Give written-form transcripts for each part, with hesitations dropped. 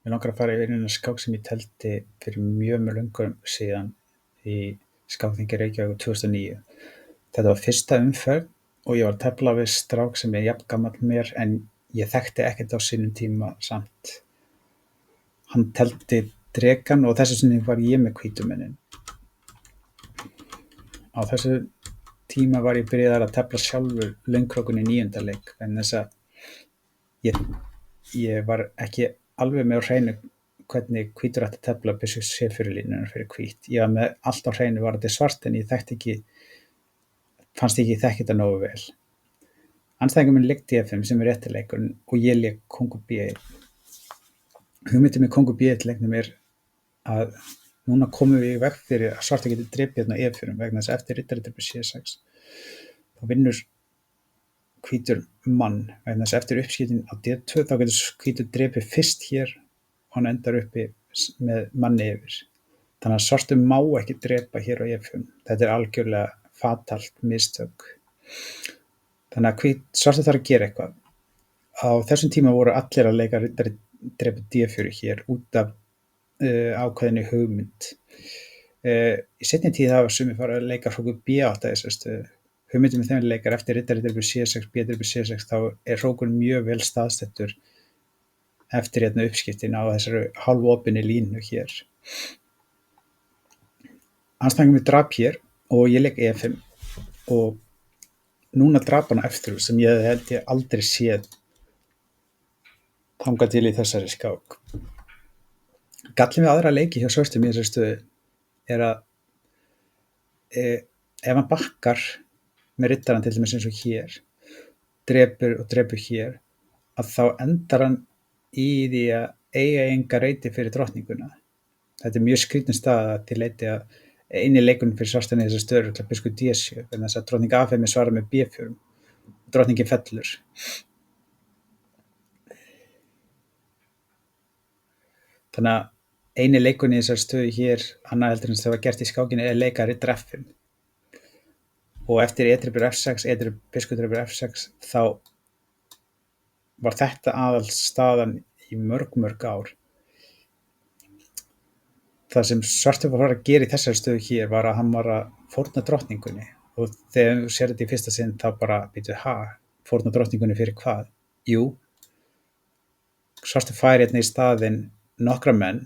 Mig langar að fara yfir eina skák sem ég teldi fyrir mjög löngum síðan í skákþingi Reykjavíkur 2009. Þetta var fyrsta umferð og ég var að tefla við strák sem er jafn gamall mér en ég þekkti ekkert á sínum tíma samt. Hann teldi drekann og þessu sinni var ég með hvítu mennin. Á þessu tíma var ég byrjaður að tefla sjálfur löngkrókun í 9. leik en þess að ég var ekki alveg með á hreinu hvernig hvítur ætti að tefla byssu C4-línuna fyrir hvít. Ég var með allt á hreinu varðandi svart en ég fannst ekki ég þekki þetta nógu vel. Andstæðingur minn lék D5 sem er réttileikurinn og ég lék kóngur B1. Hugmyndin með kóngur B1 leiknum er að núna komum við í veg fyrir að svartur getur drepið hérna á E4 vegna þess að eftir riddari drepur C6 þá vinnur hvítur mann vegna þess að eftir uppskiptin á D2 þá getur hvítur drepið fyrst hér og hann endar uppi með manni yfir. Þannig að svartur má ekki drepa hér á E5. Þetta er algjörlega fatalt mistök. Þannig að svartur þarf að gera eitthvað. Á þessum tíma voru allir að leika riddari drepa D4 hér út af ákveðinni hugmynd. Í seinni tíð hafa sumir farið að leika hrókur B8 þessari stöðu. Hugmyndin með þeim leikar eftir riddari drepur C6, B drepur C6 þá er hrókurinn mjög vel staðsettur eftir hérna uppskiptin á þessari hálfopinni línu hér. Andstæðingur minn drap hér og ég leik E5 og núna drap hann F3 sem ég held ég aldrei séð þangað til í þessari skák. Gallinn við aðra leiki hjá svörstum í þessari stöðu er að ef hann bakkar með riddarann til dæmis eins og hér, drepur hér, að þá endar hann í því að eiga enga reyti fyrir drottninguna. Þetta er mjög skrýtin staða til leyti að eini leikurinn fyrir svartan í þessari stöðu er biskup D7 vegna þess að drottning A5 svarar með B4 og drottningin fellur. Þannig að eini leikurinn í þessari stöðu hér, annað heldur en það var gert í skákinni, er leika riddar F5. Og eftir E drepur F6, biskup drepur F6, þá var þetta aðalstaðan í mörg ár. Það sem svartur var að gera í þessari stöðu hér var að hann var að fórna drottningunni og þegar þú sér þetta í fyrsta sinn þá bara fórna drottningunni fyrir hvað? Jú, svartur fær hérna í staðinn nokkra menn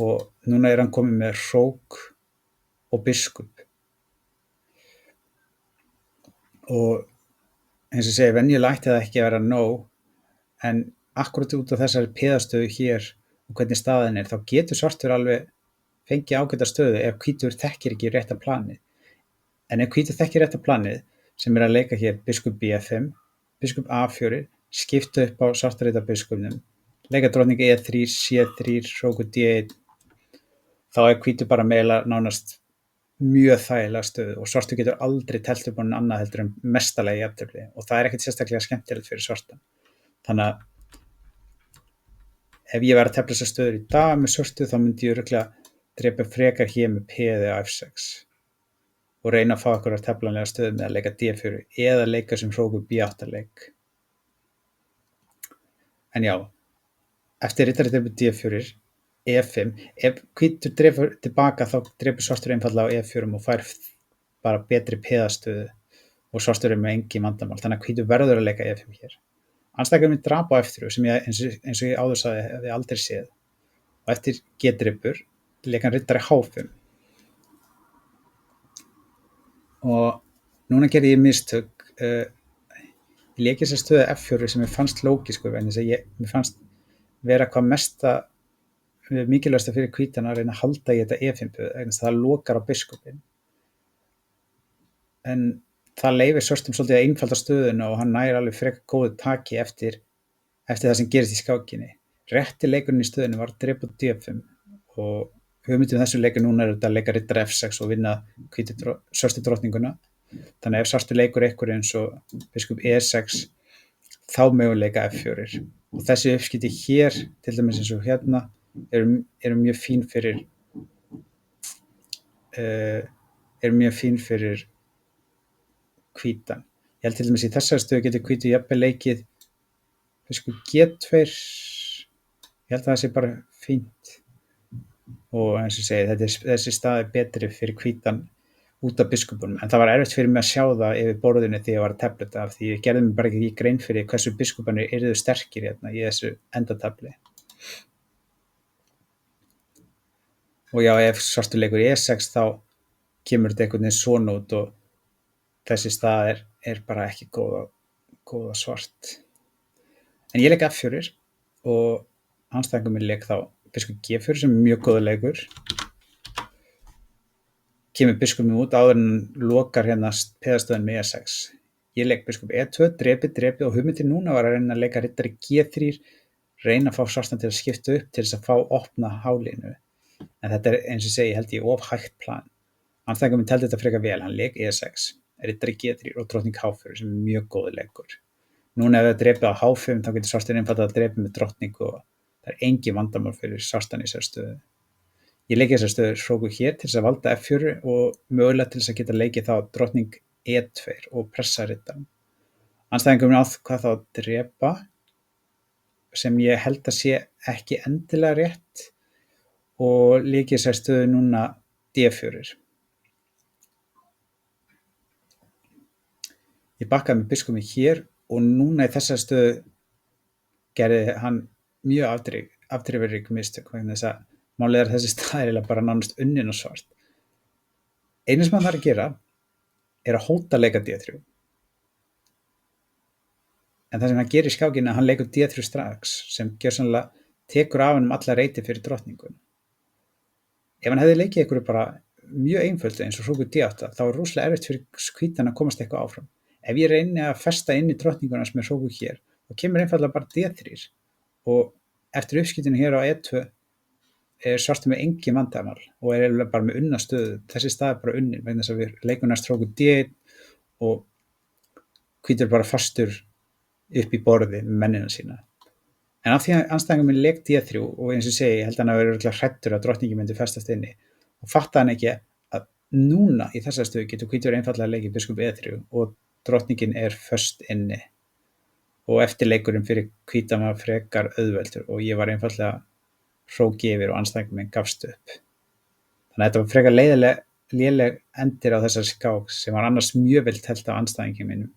og núna er hann kominn með hrók og biskup. Og eins og segja, venjulega ætti það ekki að vera nóg en akkurat út af þessari peðastöðu hér og hvernig staðan er þá getur svartur alveg fengið ágæta stöðu ef hvítur þekkir ekki rétta planið. En ef hvítur þekkir rétta planið sem er að leika hér biskup B5, biskup A4, skipta upp á svartarita biskupnum, leika drottning E3, C3, hrókur D1, þá er hvítur bara meila nánast mjög þægilega stöðu og svartur getur aldrei telt upp á hann annað heldur en mestalagi jafntefli og það er ekkert sérstaklega skemmtilegt fyrir svartan. Þannig að ef ég væri að tefla þessar stöður í dag með svörtu þá myndi ég örugglega drepa frekar hér með P eða F6 og reyna að fá einhverjar teflanlega stöðu með að leika D4 eða leika sem hrókur B8 leik. En já, eftir riddari drepur D4, E5, ef hvítur drepur tilbaka þá drepur svartur einfaldlega á E4 og fær bara betri peðastöðu og svartur er með engin vandamál, þannig að hvítur verður að leika E5 hér. Andstæðingur minn drap á F3 sem ég eins og ég áður sagði hefði aldrei séð og eftir G-drepur leik hann riddari H5 og núna gerði ég mistök. Ég leik þessa stöðu F4 sem mér fannst lógisk vegna þess að mér fannst vera hvað mesta mikilvægasta fyrir hvítan að reyna að halda í þetta E5 vegna þess að það lokar á biskupinn. En það leyfir svörstum svolítið að einfalda stöðuna og hann nær alveg frekar góðu taki eftir það sem gerist í skákinni. Rétti leikurinn í stöðunni var drepa D5 og hugmyndin þessu leikur núna er að leika riddari F6 og vinna svörstu drottninguna. Þannig að ef svartur leikur einhverju eins og biskup E6 þá möguleika F4 og þessi uppskipti hér til dæmis eins og hérna eru mjög fín fyrir hvítan. Ég held til dæmis í þessari stöðu getur hvítur jafnvel leikið biskup G2, ég Ég held að það sé bara fínt og eins og ég segi, þessi staði betri fyrir hvítan út af biskupunum, en það var erfitt fyrir mig að sjá það yfir borðinu þegar ég var að tefla af því ég gerði mig bara ekki grein fyrir hversu biskupanir yrðu sterkir hérna í þessu endatafli. Og já, ef svartur leikur E6 þá kemur þetta einhvern veginn svona út og þessi stað er bara ekki góða svart. En ég leik F4 og andstæðingur minn leik þá biskup G4 sem er mjög góður leikur. Kemur biskupinn út áður en hann lokar hérna peðastöðin með E6. Ég leik biskup E2, drepi og hugmyndin núna var að reyna að leika riddari G3, reyna að fá svartan til að skipta upp til þess að fá opna hálínu. En þetta er eins og ég segi, held ég of hægt plan. Andstæðingur minn teldi þetta frekar vel, hann leik E6, riddari G3 og drottning H4 sem er mjög góður leikur. Núna ef það drepið á H5 þá getur svartin einfaldlega að drepa með drottningu og það er engin vandamál fyrir svartan í þessari stöðu. Ég leiki þessari stöðu hróku hér til þess að valda F4 og mögulega til þess að geta leikið þá drottning E2 og pressa riddarann. Andstæðingur minn ákvað þá að drepa sem ég held að sé ekki endilega rétt og leiki þessari stöðu núna D4. Ég bakkaði með biskupinn hér og núna í þessari stöðu gerði hann mjög afdrifarík mistök vegna þess að málið er að þessi staður er bara nánast unnin og svart. Einu sem hann þarf að gera er að hóta leika D3. En það sem hann gerir í skákinni er að hann leikur D3 strax sem gjörsamlega tekur af honum alla reyti fyrir drottningun. Ef hann hefði leikið ykkur bara mjög einföldu eins og hróku D8 þá er rosalega erfitt fyrir hvítan að komast eitthvað áfram. Ef ég reyni að festa inn í drottninguna sem er hróku hér þá kemur einfaldlega bara D3 og eftir uppskiptinu hér á E2 er svartur með engin vandamál og er bara með unna stöðu. Þessi stað er bara unnin vegna þess að við leikum næst hróku D1 og hvítur bara fastur upp í borði með mennina sína. En af því að andstæðingur minn leik D3 og eins og segi, ég held að hann hafi verið örugglega hræddur að drottningin myndi festast inni og fattaði hann ekki að núna í þessari stöðu getur hvítur einfaldlega leikið biskup E3 og drottningin er föst inni og eftir leikurinn fyrir hvítan var frekar auðveldur og ég var einfaldlega hróki yfir og andstæðingur minn gafst upp. Þannig að þetta var frekar léleg endir á þessari skák sem var annars mjög vel telt af andstæðingi mínum.